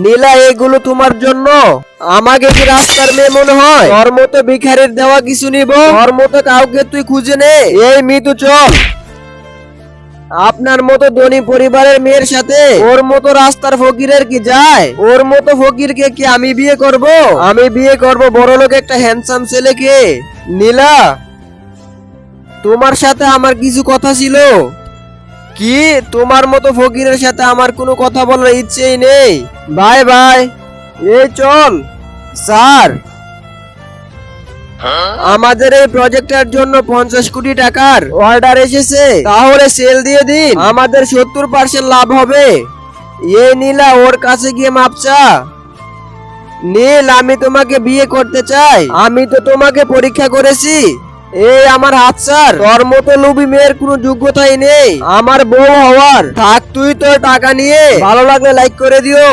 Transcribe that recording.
নীলা, এগুলো তোমার জন্য? আমাকে কি রাস্তার মেয়ে মনে হয়? তোর মতো ভিখারির দেওয়া কিছু নিব? তোর মতো কাউকে তুই খুঁজে নে। এই মিতু, চল। আপনার মতো ধনী পরিবারের মেয়ের সাথে ওর মতো রাস্তার ফকিরের কি যায়? ওর মতো ফকিরকে কি আমি বিয়ে করব? আমি বিয়ে করব বড়লোক একটা হ্যান্ডসাম ছেলেকে। নীলা, তোমার সাথে আমার কিছু কথা ছিল। কি? তোমার মতো ফকিরের সাথে আমার কোনো কথা বলার ইচ্ছেই নেই। Bye bye. এই চল। স্যার, আমাদের এই প্রজেক্টের জন্য 50 কোটি টাকার অর্ডার এসেছে, তাহলে সেল দিয়ে দিন, আমাদের 70% লাভ হবে। এই নীলা, ওর কাছে গিয়ে মাপ চা। নীল, আমি তোমাকে বিয়ে করতে চাই। আমি তো তোমাকে পরীক্ষা করেছি। এই আমার হাত ছাড়। তোর মতো লোভী মেয়ের কোনো যোগ্যতাই নেই আমার বউ হওয়ার। থাক তুই তোর টাকা নিয়ে। ভালো লাগলে লাইক করে দিও।